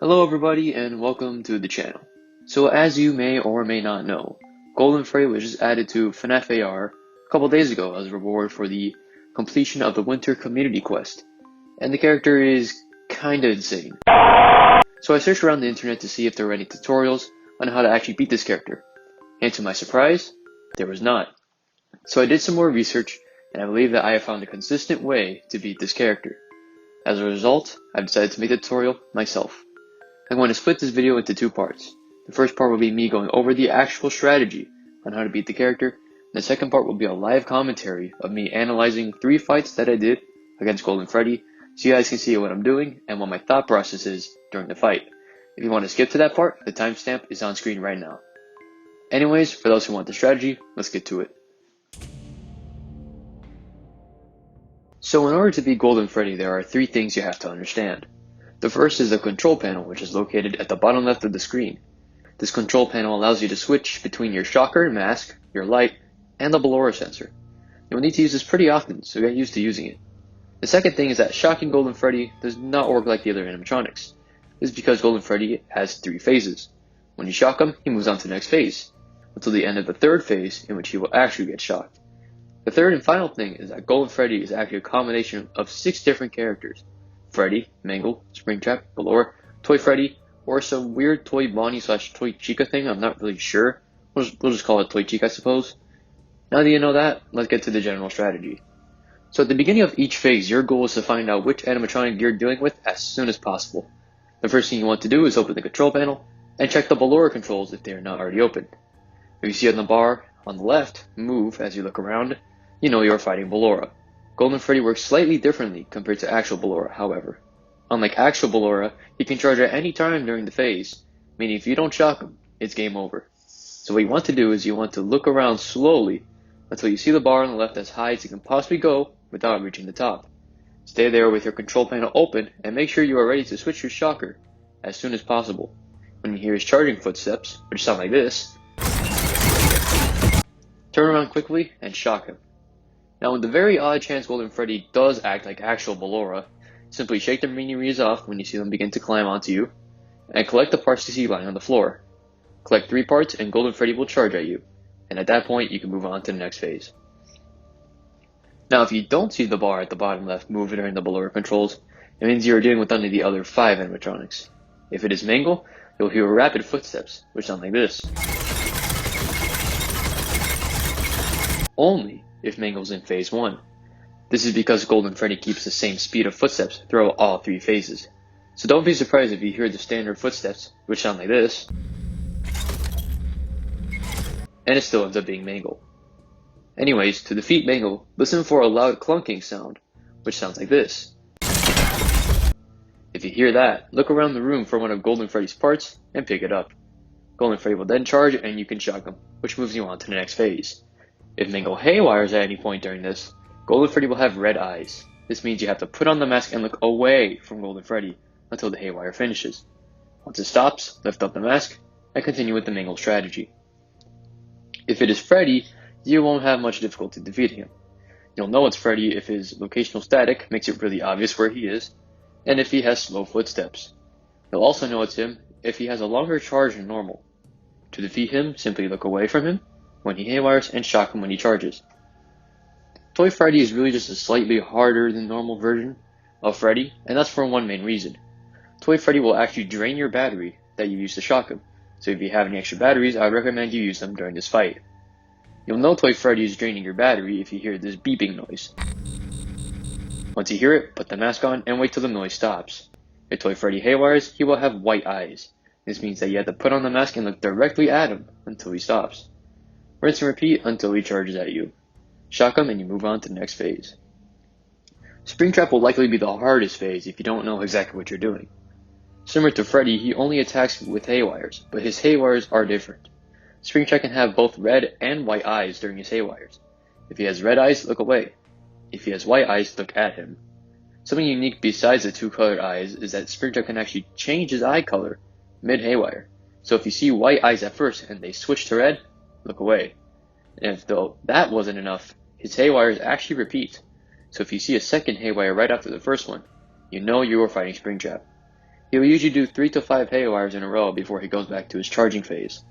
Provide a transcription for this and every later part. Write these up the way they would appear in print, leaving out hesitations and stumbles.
Hello everybody and welcome to the channel. So as you may or may not know, Golden Freddy was just added to FNAF AR a couple days ago as a reward for the completion of the Winter Community Quest, and the character is kinda insane. So I searched around the internet to see if there were any tutorials on how to actually beat this character, and to my surprise, there was not. So I did some more research, and I believe that I have found a consistent way to beat this character. As a result, I've decided to make the tutorial myself. I'm going to split this video into two parts. The first part will be me going over the actual strategy on how to beat the character, and the second part will be a live commentary of me analyzing 3 fights that I did against Golden Freddy, so you guys can see what I'm doing and what my thought process is during the fight. If you want to skip to that part, the timestamp is on screen right now. Anyways, for those who want the strategy, let's get to it. So in order to beat Golden Freddy, there are 3 things you have to understand. The first is the control panel, which is located at the bottom left of the screen. This control panel allows you to switch between your shocker and mask, your light, and the Ballora sensor. You'll need to use this pretty often, so get used to using it. The second thing is that shocking Golden Freddy does not work like the other animatronics. This is because Golden Freddy has 3 phases. When you shock him, he moves on to the next phase, until the end of the 3rd phase, in which he will actually get shocked. The third and final thing is that Golden Freddy is actually a combination of 6 different characters: Freddy, Mangle, Springtrap, Ballora, Toy Freddy, or some weird Toy Bonnie / Toy Chica thing. I'm not really sure. We'll just call it Toy Chica, I suppose. Now that you know that, let's get to the general strategy. So at the beginning of each phase, your goal is to find out which animatronic you're dealing with as soon as possible. The first thing you want to do is open the control panel and check the Ballora controls if they are not already open. If you see on the bar on the left, move as you look around, you know you're fighting Ballora. Golden Freddy works slightly differently compared to actual Ballora, however. Unlike actual Ballora, he can charge at any time during the phase, meaning if you don't shock him, it's game over. So what you want to do is you want to look around slowly until you see the bar on the left as high as you can possibly go without reaching the top. Stay there with your control panel open and make sure you are ready to switch your shocker as soon as possible. When you hear his charging footsteps, which sound like this, turn around quickly and shock him. Now, in the very odd chance Golden Freddy does act like actual Ballora, simply shake the mini-rees off when you see them begin to climb onto you, and collect the parts you see lying on the floor. Collect 3 parts and Golden Freddy will charge at you, and at that point you can move on to the next phase. Now, if you don't see the bar at the bottom left move during the Ballora controls, it means you are dealing with only the other 5 animatronics. If it is Mangle, you'll hear rapid footsteps, which sound like this. Only if Mangle's in phase 1. This is because Golden Freddy keeps the same speed of footsteps throughout all 3 phases. So don't be surprised if you hear the standard footsteps, which sound like this, and it still ends up being Mangle. Anyways, to defeat Mangle, listen for a loud clunking sound, which sounds like this. If you hear that, look around the room for one of Golden Freddy's parts and pick it up. Golden Freddy will then charge and you can shock him, which moves you on to the next phase. If Mangle haywires at any point during this, Golden Freddy will have red eyes. This means you have to put on the mask and look away from Golden Freddy until the haywire finishes. Once it stops, lift up the mask and continue with the Mangle strategy. If it is Freddy, you won't have much difficulty defeating him. You'll know it's Freddy if his locational static makes it really obvious where he is, and if he has slow footsteps. You'll also know it's him if he has a longer charge than normal. To defeat him, simply look away from him when he haywires and shock him when he charges. Toy Freddy is really just a slightly harder than normal version of Freddy, and that's for one main reason. Toy Freddy will actually drain your battery that you use to shock him, so if you have any extra batteries, I would recommend you use them during this fight. You'll know Toy Freddy is draining your battery if you hear this beeping noise. Once you hear it, put the mask on and wait till the noise stops. If Toy Freddy haywires, he will have white eyes. This means that you have to put on the mask and look directly at him until he stops. Rinse and repeat until he charges at you. Shock him and you move on to the next phase. Springtrap will likely be the hardest phase if you don't know exactly what you're doing. Similar to Freddy, he only attacks with haywires, but his haywires are different. Springtrap can have both red and white eyes during his haywires. If he has red eyes, look away. If he has white eyes, look at him. Something unique besides the 2 colored eyes is that Springtrap can actually change his eye color mid-haywire. So if you see white eyes at first and they switch to red, look away. And if though that wasn't enough, his haywires actually repeat. So if you see a second haywire right after the first one, you know you are fighting Springtrap. He will usually do 3 to 5 haywires in a row before he goes back to his charging phase.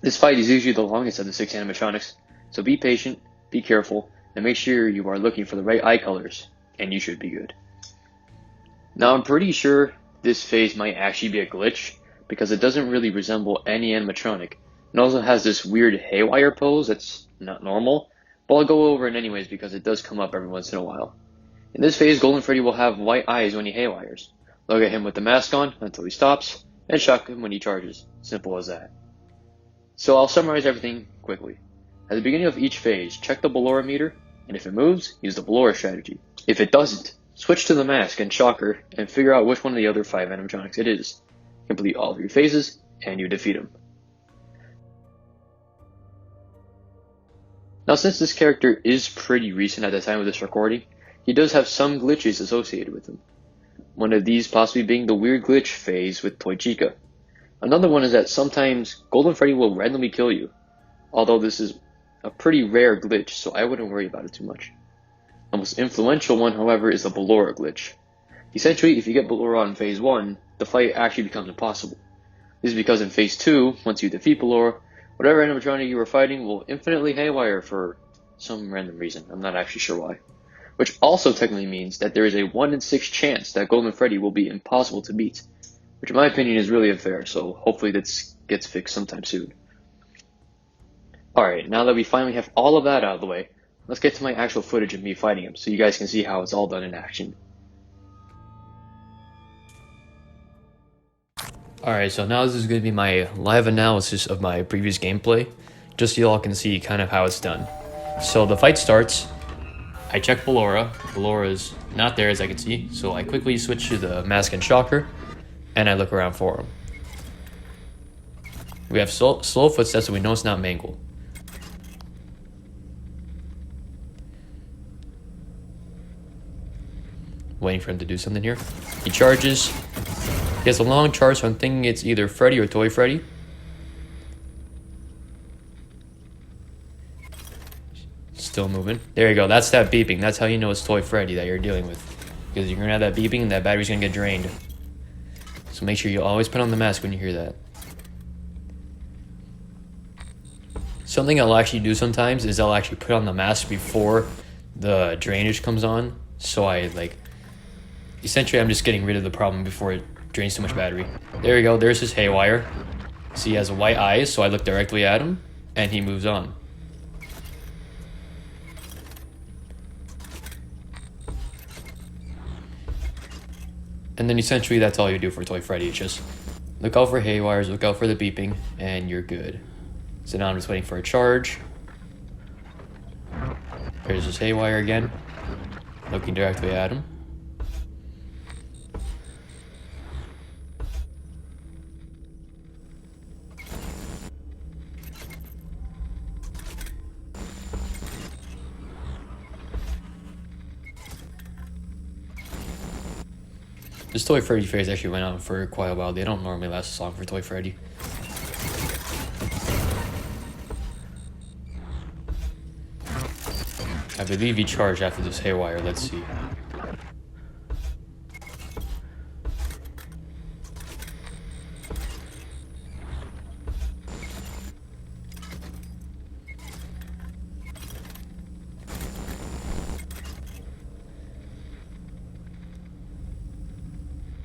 This fight is usually the longest of the 6 animatronics, so be patient, be careful, and make sure you are looking for the right eye colors, and you should be good. Now I'm pretty sure this phase might actually be a glitch, because it doesn't really resemble any animatronic. It also has this weird haywire pose that's not normal, but I'll go over it anyways because it does come up every once in a while. In this phase, Golden Freddy will have white eyes when he haywires. Look at him with the mask on until he stops, and shock him when he charges. Simple as that. So I'll summarize everything quickly. At the beginning of each phase, check the Ballora meter, and if it moves, use the Ballora strategy. If it doesn't, switch to the mask and shocker, and figure out which one of the other 5 animatronics it is. Complete all 3 phases, and you defeat him. Now since this character is pretty recent at the time of this recording, he does have some glitches associated with him. One of these possibly being the weird glitch phase with Toy Chica. Another one is that sometimes Golden Freddy will randomly kill you, although this is a pretty rare glitch, so I wouldn't worry about it too much. The most influential one, however, is the Ballora glitch. Essentially, if you get Ballora in phase 1, the fight actually becomes impossible. This is because in phase 2, once you defeat Ballora, whatever animatronic you were fighting will infinitely haywire for some random reason. I'm not actually sure why. Which also technically means that there is a 1 in 6 chance that Golden Freddy will be impossible to beat. Which in my opinion is really unfair, so hopefully this gets fixed sometime soon. Alright, now that we finally have all of that out of the way, let's get to my actual footage of me fighting him so you guys can see how it's all done in action. Alright, so now this is going to be my live analysis of my previous gameplay, just so you all can see kind of how it's done. So the fight starts, I check Ballora. Ballora's not there as I can see, so I quickly switch to the mask and shocker, and I look around for him. We have slow footsteps, so we know it's not Mangle. Waiting for him to do something here. He charges. He has a long charge, so I'm thinking it's either Freddy or Toy Freddy. Still moving. There you go. That's that beeping. That's how you know it's Toy Freddy that you're dealing with. Because you're going to have that beeping and that battery's going to get drained. So make sure you always put on the mask when you hear that. Something I'll actually do sometimes is I'll actually put on the mask before the drainage comes on. So essentially I'm just getting rid of the problem before it drains too much battery. There you go. There's his haywire. See, he has white eyes, so I look directly at him, and he moves on. And then essentially that's all you do for Toy Freddy. It's just look out for haywires, look out for the beeping, and you're good. So now I'm just waiting for a charge. There's his haywire again. Looking directly at him. This Toy Freddy phase actually went on for quite a while. They don't normally last this long for Toy Freddy. I believe he charged after this haywire. Let's see.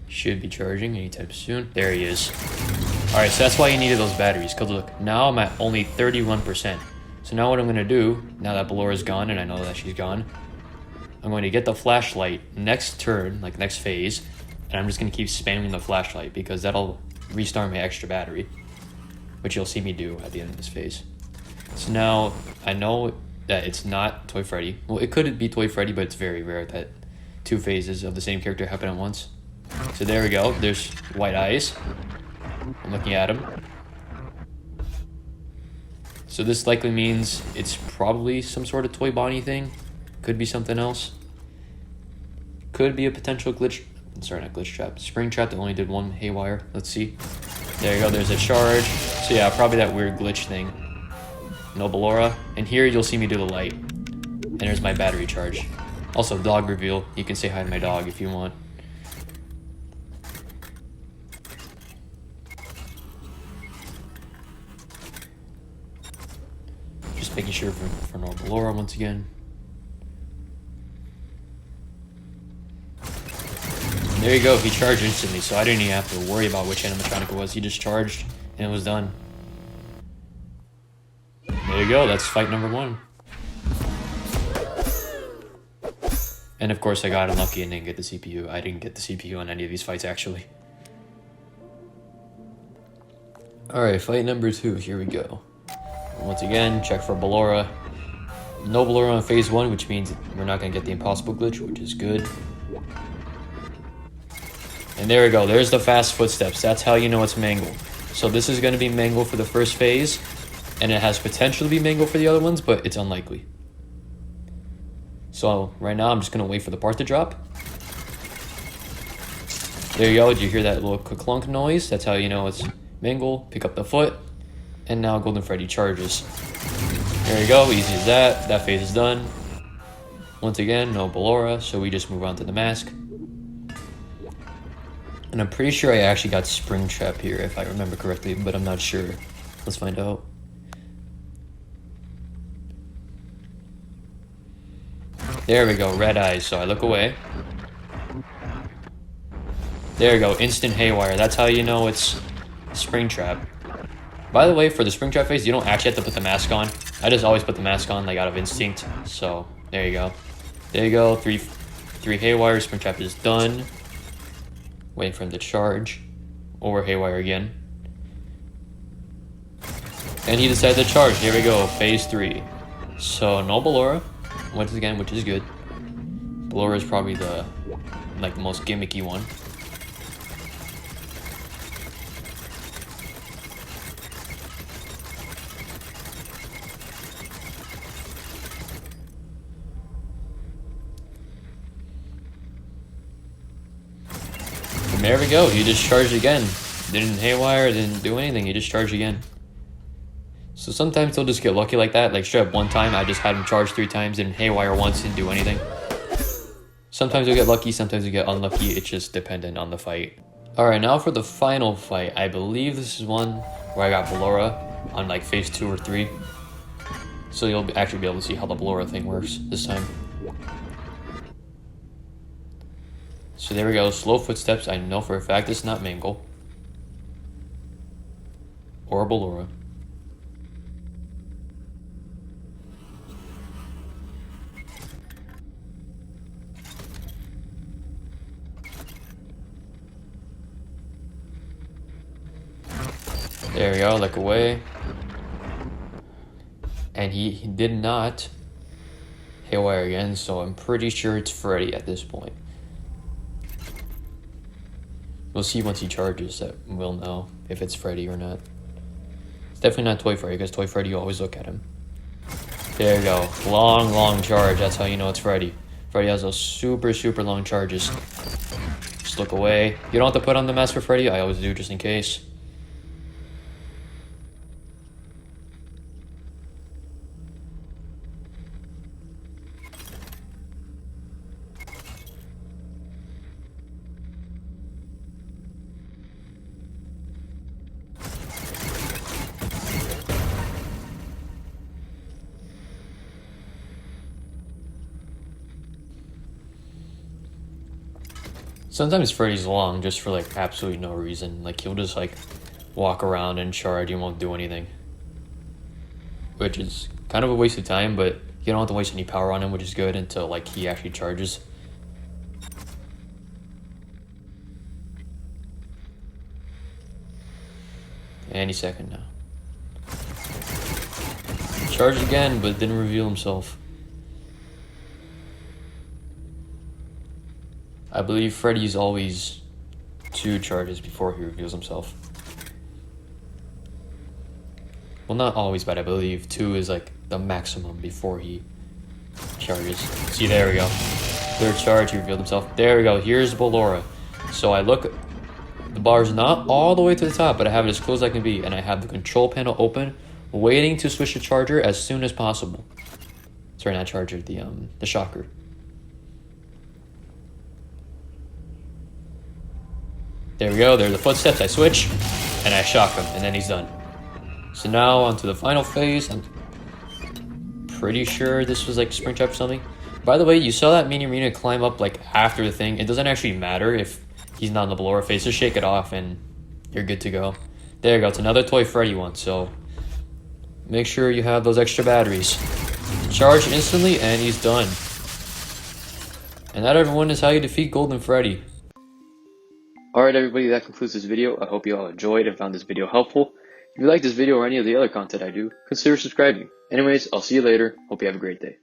Should be charging anytime soon. There he is. Alright, so that's why you needed those batteries. Because look, now I'm at only 31%. So now what I'm going to do, now that Ballora's gone and I know that she's gone, I'm going to get the flashlight next turn, like next phase, and I'm just going to keep spamming the flashlight because that'll restart my extra battery, which you'll see me do at the end of this phase. So now I know that it's not Toy Freddy. Well, it could be Toy Freddy, but it's very rare that 2 phases of the same character happen at once. So there we go. There's white eyes. I'm looking at him. So this likely means it's probably some sort of Toy Bonnie thing. Could be something else. Could be a potential glitch. Sorry, not glitch trap. Spring trap that only did 1 haywire. Let's see. There you go. There's a charge. So yeah, probably that weird glitch thing. No Ballora. And here you'll see me do the light. And there's my battery charge. Also, dog reveal. You can say hi to my dog if you want. Just making sure for no Ballora once again. There you go, he charged instantly, so I didn't even have to worry about which animatronic it was. He just charged, and it was done. There you go, that's fight number 1. And of course I got unlucky and didn't get the CPU. I didn't get the CPU on any of these fights, actually. Alright, fight number 2, here we go. Once again, check for Ballora. No Ballora on phase 1, which means we're not going to get the impossible glitch, which is good. And there we go, there's the fast footsteps. That's how you know it's Mangle. So this is going to be Mangle for the first phase, and it has potential to be Mangle for the other ones, but it's unlikely. So right now I'm just going to wait for the part to drop. There you go, did you hear that little clunk noise? That's how you know it's Mangle. Pick up the foot, and now Golden Freddy charges. There you go, easy as that. That phase is done. Once again, no Ballora, so we just move on to the mask. And I'm pretty sure I actually got Springtrap here, if I remember correctly, but I'm not sure. Let's find out. There we go, red eyes, so I look away. There we go, instant haywire. That's how you know it's Springtrap. By the way, for the Springtrap phase, you don't actually have to put the mask on. I just always put the mask on, like, out of instinct. So, there you go. There you go, three haywire, Springtrap is done. Waiting for him to charge. Or haywire again. And he decided to charge. Here we go, phase 3. So no Ballora, once again, which is good. Ballora is probably the most gimmicky one. And there we go, he just charged again. Didn't haywire, didn't do anything, he just charged again. So sometimes they'll just get lucky like that. Like straight up one time, I just had him charge 3 times, didn't haywire once, didn't do anything. Sometimes you'll get lucky, sometimes you get unlucky. It's just dependent on the fight. Alright, now for the final fight. I believe this is one where I got Ballora on like phase 2 or 3. So you'll actually be able to see how the Ballora thing works this time. So there we go, slow footsteps. I know for a fact it's not Mangle. Or Ballora. There we go, look away. And he did not haywire again, so I'm pretty sure it's Freddy at this point. We'll see once he charges that we'll know if it's Freddy or not. It's definitely not Toy Freddy, because Toy Freddy, you always look at him. There you go, long charge, that's how you know it's Freddy. Freddy has those super long charges. Just look away. You don't have to put on the mask for Freddy, I always do just in case. Sometimes Freddy's long just for like absolutely no reason. Like he'll just like walk around and charge, he won't do anything. Which is kind of a waste of time, but you don't have to waste any power on him, which is good until like he actually charges. Any second now. Charged again, but didn't reveal himself. I believe Freddy's always 2 charges before he reveals himself. Well, not always, but I believe 2 is like the maximum before he charges. See, there we go. 3rd charge, he revealed himself. There we go, here's Ballora. So I look, the bar's not all the way to the top, but I have it as close as I can be, and I have the control panel open, waiting to switch the charger as soon as possible. Sorry, not charger, the shocker. There we go, there are the footsteps, I switch, and I shock him, and then he's done. So now, on to the final phase. pretty sure this was like Springtrap or something. By the way, you saw that mini arena climb up like after the thing. It doesn't actually matter if he's not in the blower phase. Just shake it off and you're good to go. There you go. It's another Toy Freddy one. So make sure you have those extra batteries. Charge instantly and he's done. And that, everyone, is how you defeat Golden Freddy. Alright everybody, that concludes this video. I hope you all enjoyed and found this video helpful. If you like this video or any of the other content I do, consider subscribing. Anyways, I'll see you later. Hope you have a great day.